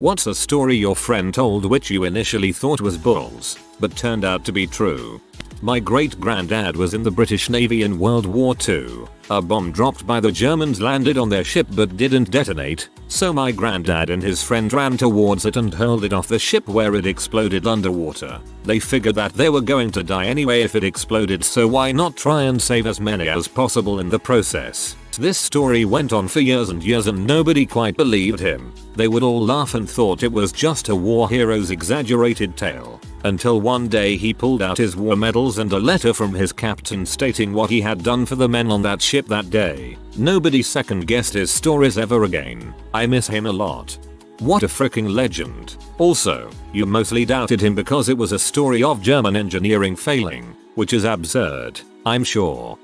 What's a story your friend told which you initially thought was bulls, but turned out to be true? My great-granddad was in the British Navy in World War II. A bomb dropped by the Germans landed on their ship but didn't detonate, so my granddad and his friend ran towards it and hurled it off the ship where it exploded underwater. They figured that they were going to die anyway if it exploded, so why not try and save as many as possible in the process. This story went on for years and years and nobody quite believed him. They would all laugh and thought it was just a war hero's exaggerated tale. Until one day he pulled out his war medals and a letter from his captain stating what he had done for the men on that ship that day. Nobody second guessed his stories ever again. I miss him a lot. What a freaking legend. Also, you mostly doubted him because it was a story of German engineering failing, which is absurd, I'm sure.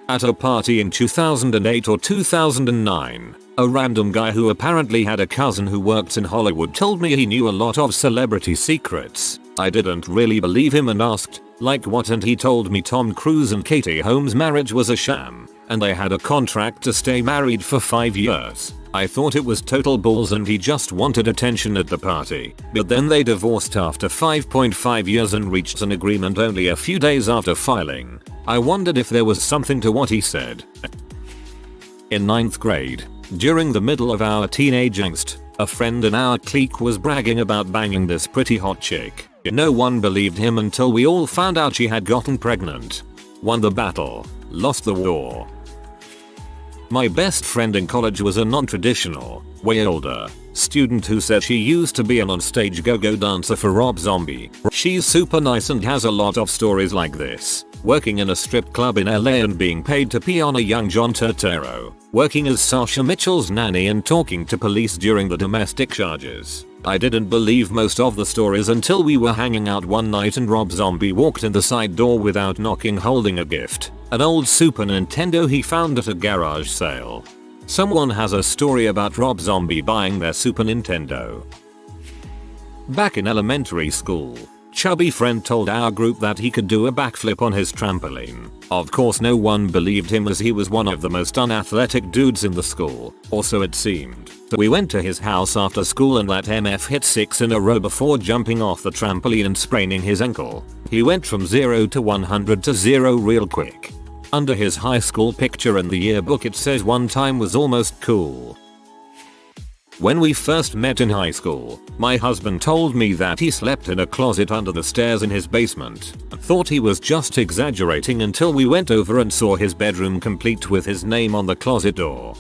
At a party in 2008 or 2009, a random guy who apparently had a cousin who worked in Hollywood told me he knew a lot of celebrity secrets. I didn't really believe him and asked, like what, and he told me Tom Cruise and Katie Holmes' marriage was a sham, and they had a contract to stay married for 5 years. I thought it was total balls and he just wanted attention at the party. But then they divorced after 5.5 years and reached an agreement only a few days after filing. I wondered if there was something to what he said. In 9th grade, during the middle of our teenage angst, a friend in our clique was bragging about banging this pretty hot chick. No one believed him until we all found out she had gotten pregnant. Won the battle, lost the war. My best friend in college was a non-traditional, way older, student who said she used to be an onstage go-go dancer for Rob Zombie. She's super nice and has a lot of stories like this. Working in a strip club in LA and being paid to pee on a young John Turturro. Working as Sasha Mitchell's nanny and talking to police during the domestic charges. I didn't believe most of the stories until we were hanging out one night and Rob Zombie walked in the side door without knocking holding a gift. An old Super Nintendo he found at a garage sale. Someone has a story about Rob Zombie buying their Super Nintendo. Back in elementary school, chubby friend told our group that he could do a backflip on his trampoline. Of course no one believed him as he was one of the most unathletic dudes in the school, or so it seemed. We went to his house after school and let MF hit 6 in a row before jumping off the trampoline and spraining his ankle. He went from 0 to 100 to 0 real quick. Under his high school picture in the yearbook it says one time was almost cool. When we first met in high school, my husband told me that he slept in a closet under the stairs in his basement. Thought he was just exaggerating until we went over and saw his bedroom complete with his name on the closet door.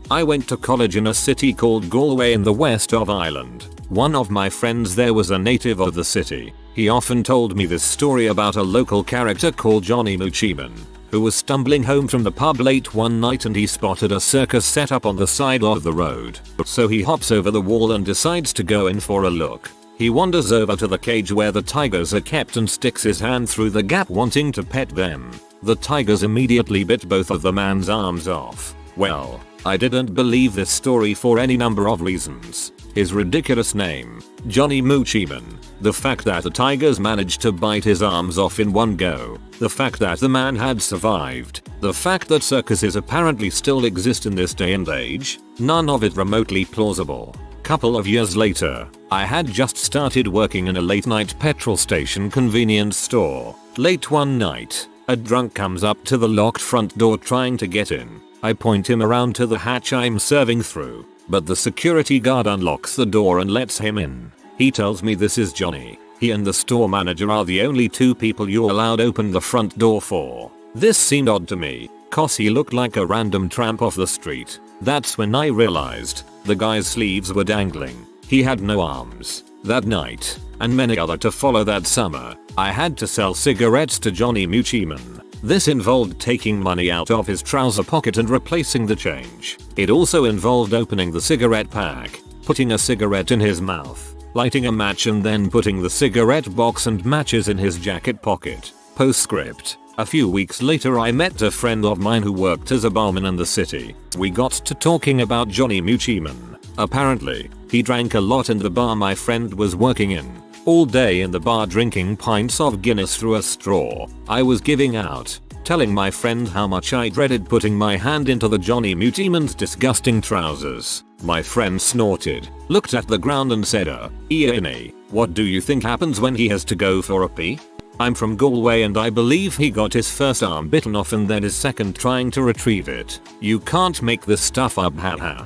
I went to college in a city called Galway in the west of Ireland. One of my friends there was a native of the city. He often told me this story about a local character called Johnny Moochiman, who was stumbling home from the pub late one night and he spotted a circus set up on the side of the road. So he hops over the wall and decides to go in for a look. He wanders over to the cage where the tigers are kept and sticks his hand through the gap wanting to pet them. The tigers immediately bit both of the man's arms off. Well, I didn't believe this story for any number of reasons. His ridiculous name, Johnny Moochiman, the fact that the tigers managed to bite his arms off in one go, the fact that the man had survived, the fact that circuses apparently still exist in this day and age, none of it remotely plausible. Couple of years later, I had just started working in a late night petrol station convenience store. Late one night, a drunk comes up to the locked front door trying to get in. I point him around to the hatch I'm serving through, but the security guard unlocks the door and lets him in. He tells me this is Johnny. He and the store manager are the only two people you're allowed open the front door for. This seemed odd to me, cause he looked like a random tramp off the street. That's when I realized the guy's sleeves were dangling. He had no arms. That night, and many other to follow that summer, I had to sell cigarettes to Johnny Moochiman. This involved taking money out of his trouser pocket and replacing the change. It also involved opening the cigarette pack, putting a cigarette in his mouth, lighting a match and then putting the cigarette box and matches in his jacket pocket. Postscript. A few weeks later I met a friend of mine who worked as a barman in the city. We got to talking about Johnny Moochiman. Apparently, he drank a lot in the bar my friend was working in. All day in the bar drinking pints of Guinness through a straw. I was giving out, telling my friend how much I dreaded putting my hand into the Johnny Moochiman's disgusting trousers. My friend snorted, looked at the ground and said Ian, what do you think happens when he has to go for a pee? I'm from Galway and I believe he got his first arm bitten off and then his second trying to retrieve it. You can't make this stuff up, haha.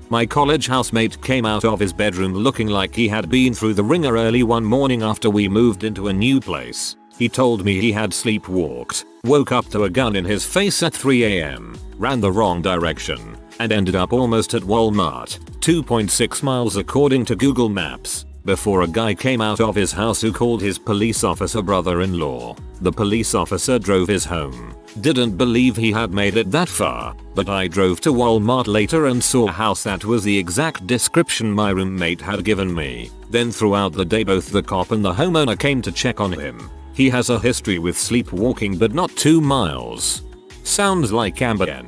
My college housemate came out of his bedroom looking like he had been through the ringer early one morning after we moved into a new place. He told me he had sleepwalked, woke up to a gun in his face at 3 AM, ran the wrong direction, and ended up almost at Walmart, 2.6 miles according to Google Maps, before a guy came out of his house who called his police officer brother-in-law. The police officer drove his home. Didn't believe he had made it that far, but I drove to Walmart later and saw a house that was the exact description my roommate had given me. Then throughout the day both the cop and the homeowner came to check on him. He has a history with sleepwalking but not 2 miles. Sounds like Ambien.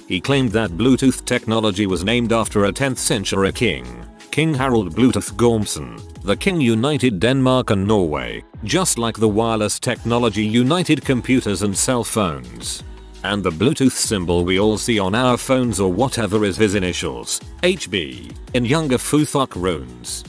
He claimed that Bluetooth technology was named after a 10th century king, King Harald Bluetooth Gormson. The king united Denmark and Norway, just like the wireless technology united computers and cell phones. And the Bluetooth symbol we all see on our phones or whatever is his initials, HB, in younger Futhok runes.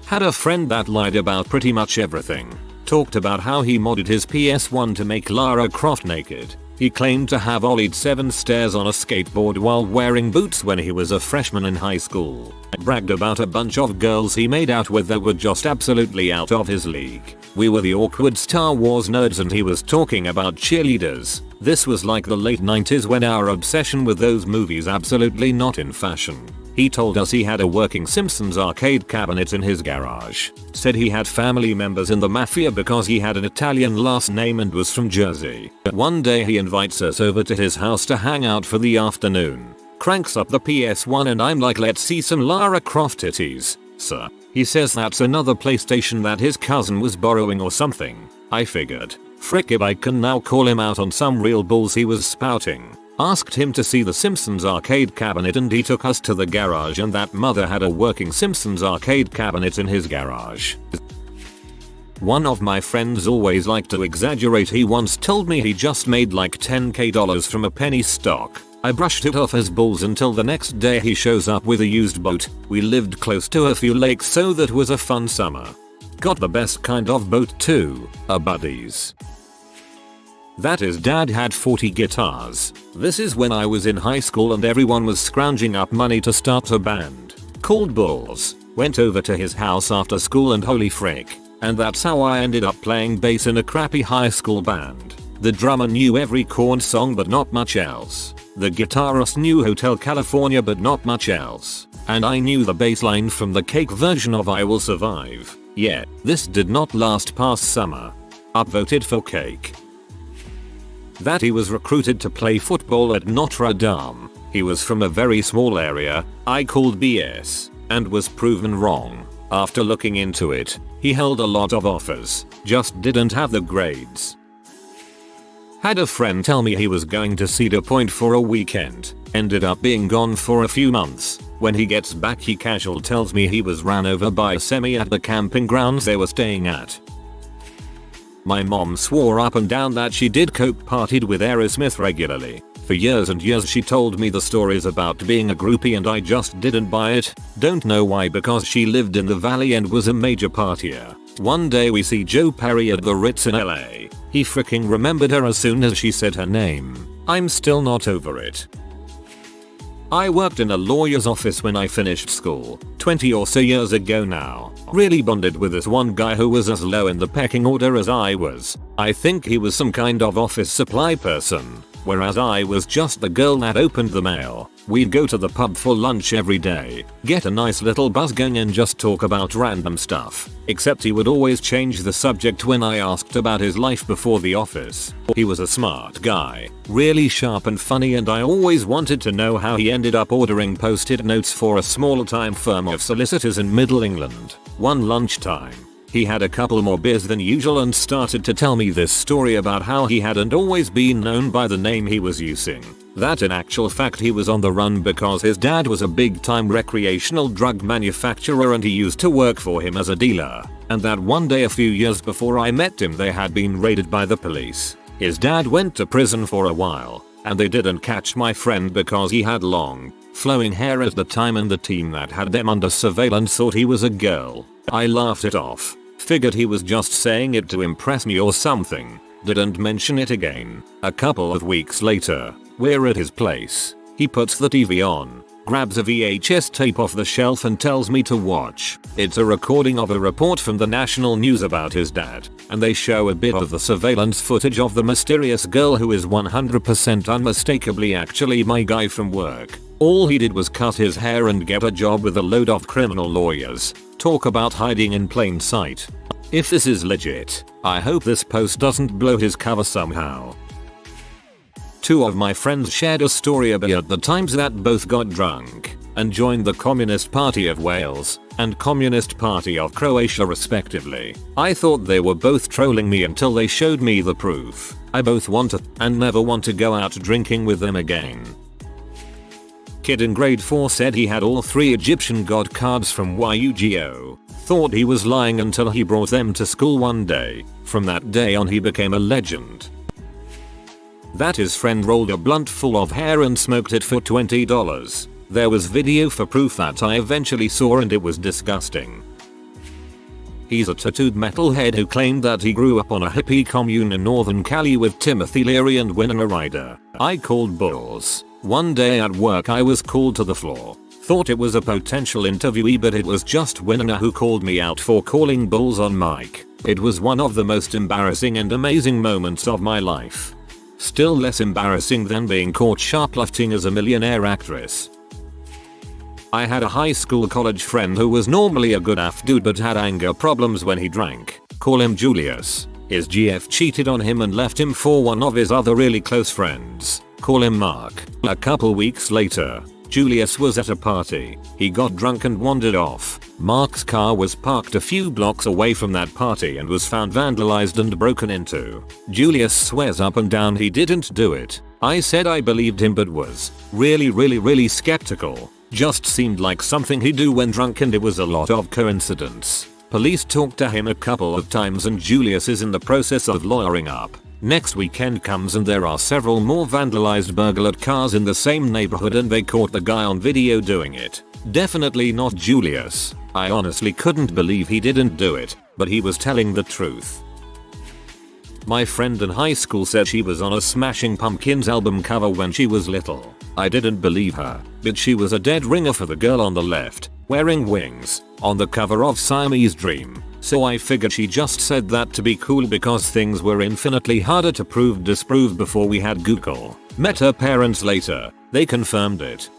Had a friend that lied about pretty much everything. Talked about how he modded his PS1 to make Lara Croft naked. He claimed to have ollied 7 stairs on a skateboard while wearing boots when he was a freshman in high school. Bragged about a bunch of girls he made out with that were just absolutely out of his league. We were the awkward Star Wars nerds and he was talking about cheerleaders. This was like the late 90s when our obsession with those movies absolutely not in fashion. He told us he had a working Simpsons arcade cabinet in his garage. Said he had family members in the mafia because he had an Italian last name and was from Jersey. One day he invites us over to his house to hang out for the afternoon. Cranks up the PS1 and I'm like, let's see some Lara Croft titties, sir. He says that's another PlayStation that his cousin was borrowing or something. I figured, frick if I can now call him out on some real bulls he was spouting. Asked him to see the Simpsons arcade cabinet and he took us to the garage and that mother had a working Simpsons arcade cabinet in his garage. One of my friends always liked to exaggerate. He once told me he just made like $10k from a penny stock. I brushed it off as bulls until the next day he shows up with a used boat. We lived close to a few lakes so that was a fun summer. Got the best kind of boat too, a buddies. That his dad had 40 guitars. This is when I was in high school and everyone was scrounging up money to start a band. Called Bulls. Went over to his house after school and holy frick. And that's how I ended up playing bass in a crappy high school band. The drummer knew every Korn song but not much else. The guitarist knew Hotel California but not much else. And I knew the bass line from the Cake version of I Will Survive. Yeah, this did not last past summer. Upvoted for Cake. That he was recruited to play football at Notre Dame. He was from a very small area. I called BS and was proven wrong. After looking into it, he held a lot of offers, just didn't have the grades. Had a friend tell me he was going to Cedar Point for a weekend, ended up being gone for a few months. When he gets back he casual tells me he was ran over by a semi at the camping grounds they were staying at. My mom swore up and down that she did coke partied with Aerosmith regularly. For years and years she told me the stories about being a groupie and I just didn't buy it. Don't know why because she lived in the valley and was a major partier. One day we see Joe Perry at the Ritz in LA. He freaking remembered her as soon as she said her name. I'm still not over it. I worked in a lawyer's office when I finished school, 20 or so years ago now. Really bonded with this one guy who was as low in the pecking order as I was. I think he was some kind of office supply person, whereas I was just the girl that opened the mail. We'd go to the pub for lunch every day, get a nice little buzz going and just talk about random stuff. Except he would always change the subject when I asked about his life before the office. He was a smart guy, really sharp and funny and I always wanted to know how he ended up ordering post-it notes for a small-time firm of solicitors in Middle England. One lunchtime, he had a couple more beers than usual and started to tell me this story about how he hadn't always been known by the name he was using. That in actual fact he was on the run because his dad was a big time recreational drug manufacturer and he used to work for him as a dealer. And that one day a few years before I met him they had been raided by the police. His dad went to prison for a while. and they didn't catch my friend because he had long, flowing hair at the time and the team that had them under surveillance thought he was a girl. I laughed it off. Figured he was just saying it to impress me or something. Didn't mention it again. A couple of weeks later, we're at his place. He puts the TV on, grabs a VHS tape off the shelf and tells me to watch. It's a recording of a report from the national news about his dad, and they show a bit of the surveillance footage of the mysterious girl who is 100% unmistakably actually my guy from work. All he did was cut his hair and get a job with a load of criminal lawyers. Talk about hiding in plain sight. If this is legit, I hope this post doesn't blow his cover somehow. Two of my friends shared a story about the times that both got drunk and joined the Communist Party of Wales and Communist Party of Croatia respectively. I thought they were both trolling me until they showed me the proof. I both want to and never want to go out drinking with them again. Kid in grade 4 said he had all 3 Egyptian god cards from Yu-Gi-Oh! Thought he was lying until he brought them to school one day. From that day on he became a legend. That his friend rolled a blunt full of hair and smoked it for $20. There was video for proof that I eventually saw and it was disgusting. He's a tattooed metalhead who claimed that he grew up on a hippie commune in northern Cali with Timothy Leary and Winona Ryder. I called bulls. One day at work I was called to the floor. Thought it was a potential interviewee but it was just Winona who called me out for calling bulls on mic. It was one of the most embarrassing and amazing moments of my life. Still less embarrassing than being caught shoplifting as a millionaire actress. I had a high school college friend who was normally a good AF dude but had anger problems when he drank. Call him Julius. His GF cheated on him and left him for one of his other really close friends. Call him Mark. A couple weeks later, Julius was at a party. He got drunk and wandered off. Mark's car was parked a few blocks away from that party and was found vandalized and broken into. Julius swears up and down he didn't do it. I said I believed him but was really skeptical. Just seemed like something he'd do when drunk and it was a lot of coincidence. Police talked to him a couple of times and Julius is in the process of lawyering up. Next weekend comes and there are several more vandalized burglared cars in the same neighborhood and they caught the guy on video doing it. Definitely not Julius. I honestly couldn't believe he didn't do it, but he was telling the truth. My friend in high school said she was on a Smashing Pumpkins album cover when she was little. I didn't believe her, but she was a dead ringer for the girl on the left, wearing wings, on the cover of Siamese Dream. So I figured she just said that to be cool because things were infinitely harder to disprove before we had Google. Met her parents later, they confirmed it.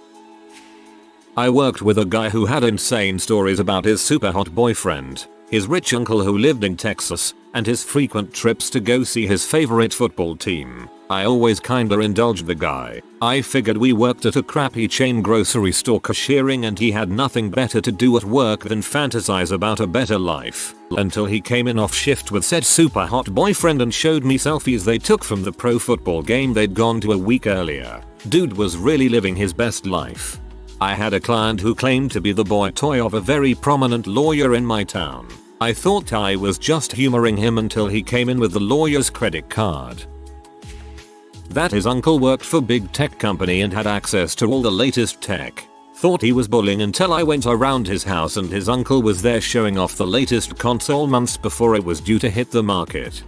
I worked with a guy who had insane stories about his super hot boyfriend, his rich uncle who lived in Texas, and his frequent trips to go see his favorite football team. I always kinda indulged the guy. I figured we worked at a crappy chain grocery store cashiering and he had nothing better to do at work than fantasize about a better life. Until he came in off shift with said super hot boyfriend and showed me selfies they took from the pro football game they'd gone to a week earlier. Dude was really living his best life. I had a client who claimed to be the boy toy of a very prominent lawyer in my town. I thought I was just humoring him until he came in with the lawyer's credit card. That his uncle worked for big tech company and had access to all the latest tech. Thought he was bullying until I went around his house and his uncle was there showing off the latest console months before it was due to hit the market.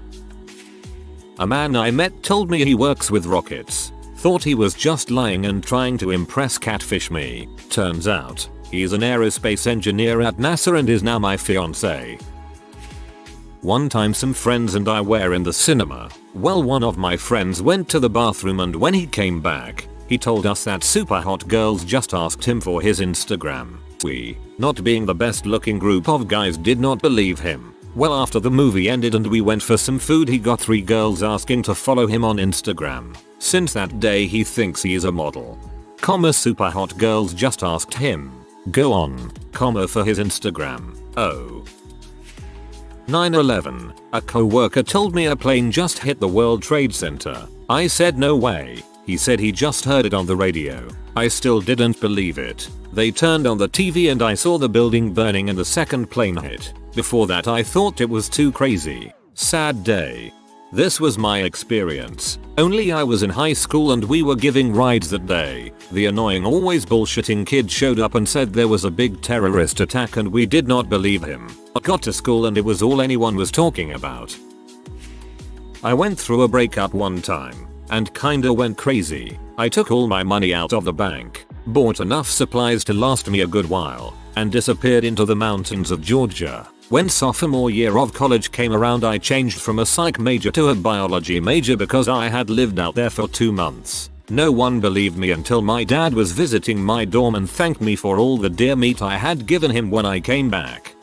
A man I met told me he works with rockets. Thought he was just lying and trying to impress catfish me. Turns out, he's an aerospace engineer at NASA and is now my fiance. One time some friends and I were in the cinema. Well, one of my friends went to the bathroom and when he came back, he told us that super hot girls just asked him for his Instagram. We, not being the best looking group of guys, did not believe him. Well, after the movie ended and we went for some food, he got 3 girls asking to follow him on Instagram. Since that day he thinks he is a model. Super hot girls just asked him, go on, for his Instagram. Oh. 9/11, a co-worker told me a plane just hit the World Trade Center. I said no way. He said he just heard it on the radio. I still didn't believe it. They turned on the TV and I saw the building burning and the second plane hit. Before that I thought it was too crazy. Sad day. This was my experience, only I was in high school and we were giving rides that day. The annoying always bullshitting kid showed up and said there was a big terrorist attack and we did not believe him. I got to school and it was all anyone was talking about. I went through a breakup one time and kinda went crazy. I took all my money out of the bank, bought enough supplies to last me a good while, and disappeared into the mountains of Georgia. When sophomore year of college came around, I changed from a psych major to a biology major because I had lived out there for 2 months. No one believed me until my dad was visiting my dorm and thanked me for all the deer meat I had given him when I came back.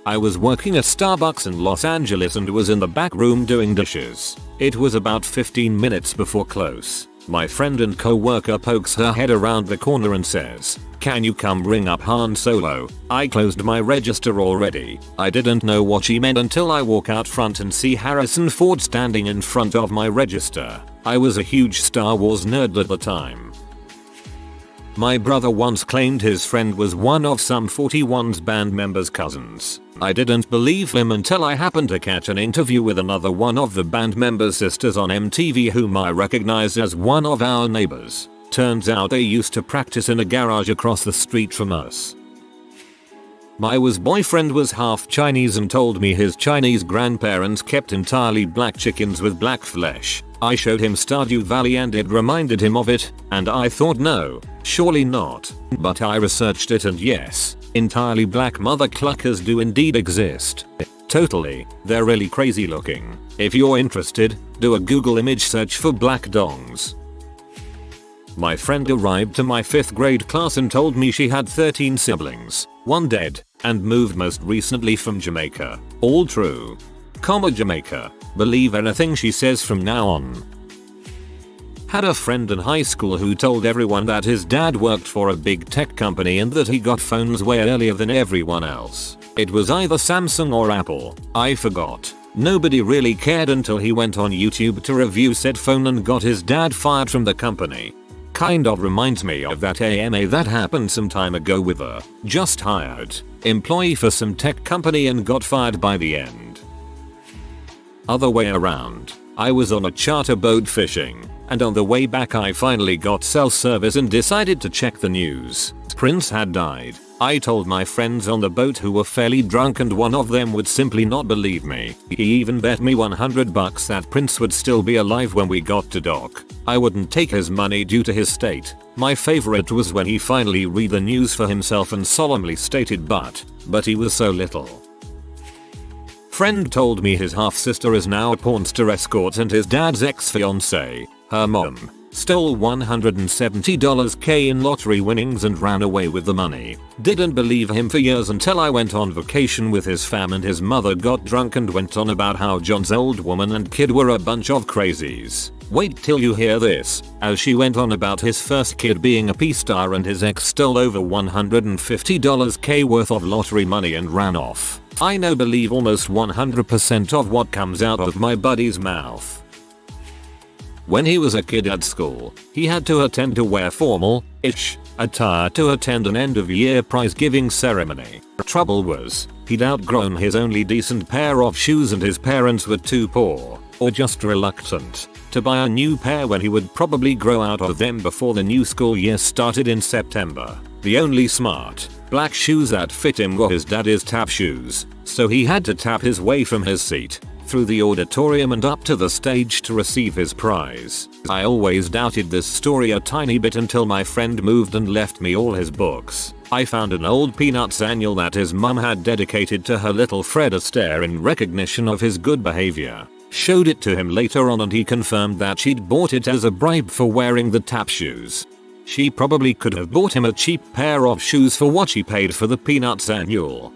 I was working at Starbucks in Los Angeles and was in the back room doing dishes. It was about 15 minutes before close. My friend and co-worker pokes her head around the corner and says, "Can you come ring up Han Solo?" I closed my register already. I didn't know what she meant until I walk out front and see Harrison Ford standing in front of my register. I was a huge Star Wars nerd at the time. My brother once claimed his friend was one of Sum 41's band members' cousins. I didn't believe him until I happened to catch an interview with another one of the band members' sisters on MTV whom I recognized as one of our neighbors. Turns out they used to practice in a garage across the street from us. My boyfriend was half Chinese and told me his Chinese grandparents kept entirely black chickens with black flesh. I showed him Stardew Valley and it reminded him of it, and I thought no, surely not. But I researched it and yes, entirely black mother cluckers do indeed exist. Totally, they're really crazy looking. If you're interested, do a Google image search for black dongs. My friend arrived to my 5th grade class and told me she had 13 siblings, 1 dead, and moved most recently from Jamaica. All true. Jamaica. Believe anything she says from now on. Had a friend in high school who told everyone that his dad worked for a big tech company and that he got phones way earlier than everyone else. It was either Samsung or Apple. I forgot. Nobody really cared until he went on YouTube to review said phone and got his dad fired from the company. Kind of reminds me of that AMA that happened some time ago with a just hired employee for some tech company and got fired by the end. Other way around. I was on a charter boat fishing, and on the way back I finally got cell service and decided to check the news. Prince had died. I told my friends on the boat who were fairly drunk and one of them would simply not believe me. He even bet me $100 that Prince would still be alive when we got to dock. I wouldn't take his money due to his state. My favorite was when he finally read the news for himself and solemnly stated but he was so little. Friend told me his half-sister is now a porn star escort and his dad's ex-fiance, her mom, stole $170k in lottery winnings and ran away with the money. Didn't believe him for years until I went on vacation with his fam and his mother got drunk and went on about how John's old woman and kid were a bunch of crazies. Wait till you hear this, as she went on about his first kid being a P-star and his ex stole over $150k worth of lottery money and ran off. I now believe almost 100% of what comes out of my buddy's mouth. When he was a kid at school, he had to attend to wear formal-ish attire to attend an end-of-year prize-giving ceremony. Trouble was, he'd outgrown his only decent pair of shoes and his parents were too poor, or just reluctant, to buy a new pair when he would probably grow out of them before the new school year started in September. The only smart, black shoes that fit him were his daddy's tap shoes, so he had to tap his way from his seat, through the auditorium and up to the stage to receive his prize. I always doubted this story a tiny bit until my friend moved and left me all his books. I found an old Peanuts annual that his mum had dedicated to her little Fred Astaire in recognition of his good behavior. Showed it to him later on and he confirmed that she'd bought it as a bribe for wearing the tap shoes. She probably could have bought him a cheap pair of shoes for what she paid for the Peanuts annual.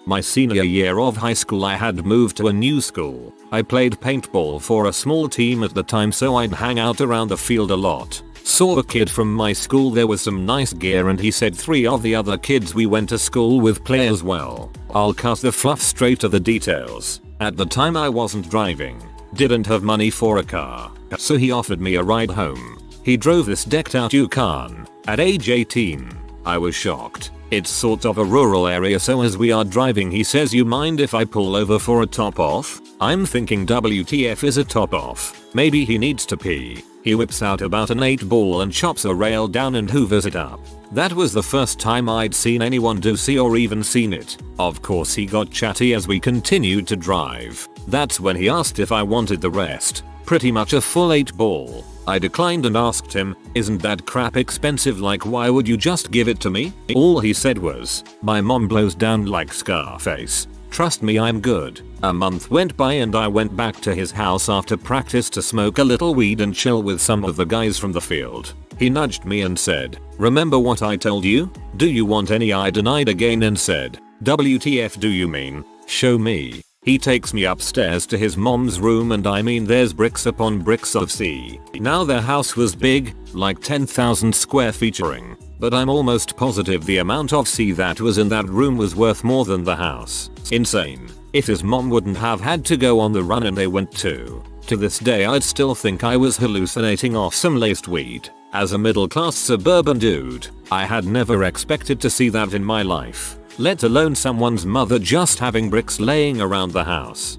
My senior year of high school I had moved to a new school. I played paintball for a small team at the time so I'd hang out around the field a lot. Saw a kid from my school there was some nice gear and he said 3 of the other kids we went to school with play as well. I'll cut the fluff straight to the details. At the time I wasn't driving, didn't have money for a car, so he offered me a ride home. He drove this decked out Yukon. At age 18, I was shocked. It's sort of a rural area so as we are driving he says you mind if I pull over for a top off? I'm thinking WTF is a top off. Maybe he needs to pee. He whips out about an 8-ball and chops a rail down and hoovers it up. That was the first time I'd seen anyone do C or even seen it. Of course he got chatty as we continued to drive. That's when he asked if I wanted the rest. Pretty much a full 8-ball. I declined and asked him, isn't that crap expensive, like why would you just give it to me? All he said was, my mom blows down like Scarface. Trust me, I'm good. A month went by and I went back to his house after practice to smoke a little weed and chill with some of the guys from the field. He nudged me and said, remember what I told you? Do you want any? I denied again and said, WTF do you mean? Show me. He takes me upstairs to his mom's room and I mean there's bricks upon bricks of C. Now their house was big, like 10,000 square featuring, but I'm almost positive the amount of C that was in that room was worth more than the house. Insane. If his mom wouldn't have had to go on the run and they went to this day I'd still think I was hallucinating off some laced weed. As a middle class suburban dude, I had never expected to see that in my life, let alone someone's mother just having bricks laying around the house.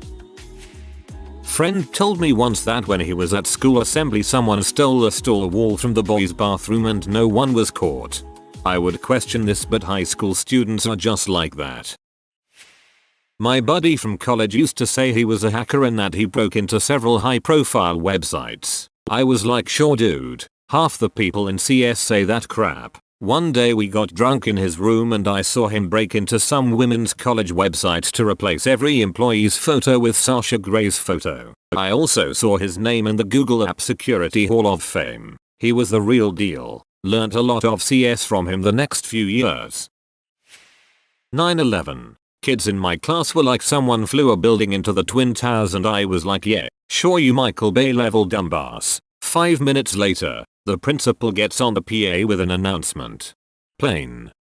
Friend told me once that when he was at school assembly someone stole a stall wall from the boys' bathroom and no one was caught. I would question this, but high school students are just like that. My buddy from college used to say he was a hacker and that he broke into several high-profile websites. I was like, sure dude, half the people in CS say that crap. One day we got drunk in his room and I saw him break into some women's college website to replace every employee's photo with Sasha Grey's photo. I also saw his name in the Google App Security Hall of Fame. He was the real deal. Learned a lot of CS from him the next few years. 9/11. Kids in my class were like, someone flew a building into the Twin Towers, and I was like, yeah, sure you Michael Bay level dumbass. 5 minutes later, the principal gets on the PA with an announcement. Plane.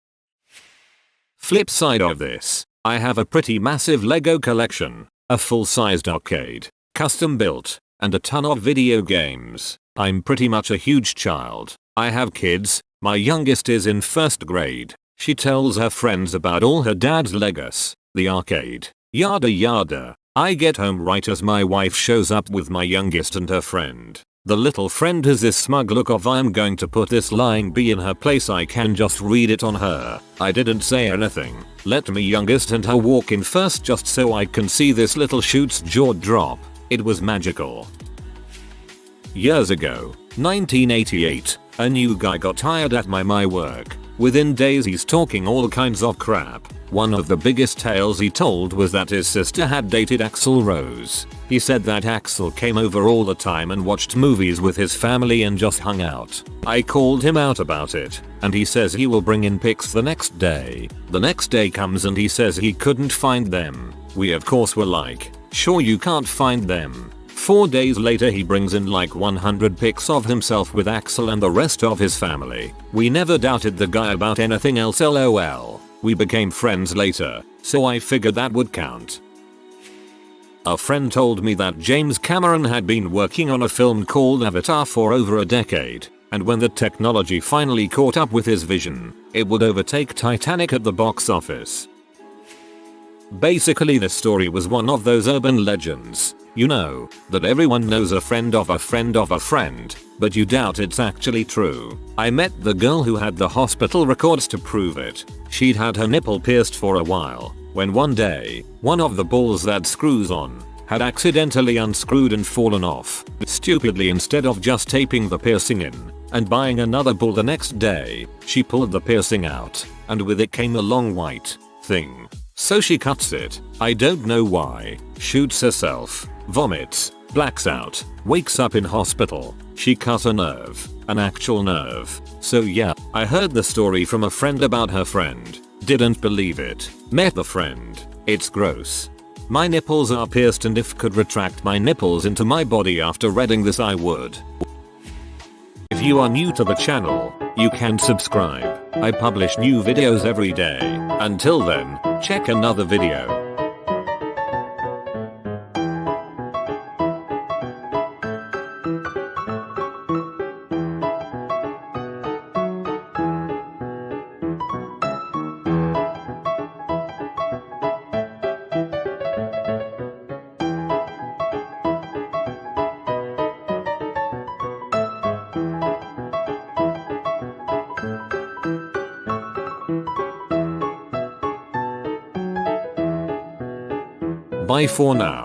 Flip side of this, I have a pretty massive Lego collection, a full-sized arcade, custom built, and a ton of video games. I'm pretty much a huge child. I have kids, my youngest is in 1st grade. She tells her friends about all her dad's Legos, the arcade, yada yada. I get home right as my wife shows up with my youngest and her friend. The little friend has this smug look of, I am going to put this lying bee in her place, I can just read it on her. I didn't say anything. Let me youngest and her walk in first just so I can see this little shoot's jaw drop. It was magical. Years ago, 1988, a new guy got hired at my work. Within days he's talking all kinds of crap. One of the biggest tales he told was that his sister had dated Axl Rose. He said that Axl came over all the time and watched movies with his family and just hung out. I called him out about it, and he says he will bring in pics the next day. The next day comes and he says he couldn't find them. We of course were like, sure you can't find them. 4 days later he brings in like 100 pics of himself with Axl and the rest of his family. We never doubted the guy about anything else, lol. We became friends later, so I figured that would count. A friend told me that James Cameron had been working on a film called Avatar for over a decade, and when the technology finally caught up with his vision, it would overtake Titanic at the box office. Basically this story was one of those urban legends, you know, that everyone knows a friend of a friend of a friend, but you doubt it's actually true. I met the girl who had the hospital records to prove it. She'd had her nipple pierced for a while, when one day, one of the balls that screws on had accidentally unscrewed and fallen off. Stupidly, instead of just taping the piercing in and buying another ball the next day, she pulled the piercing out, and with it came a long white thing. So she cuts it, I don't know why, shoots herself, vomits, blacks out, wakes up in hospital. She cut a nerve, an actual nerve. So yeah, I heard the story from a friend about her friend. Didn't believe it. Met the friend. It's gross. My nipples are pierced, and if could retract my nipples into my body after reading this I would. If you are new to the channel, you can subscribe. I publish new videos every day. Until then, check another video. Bye for now.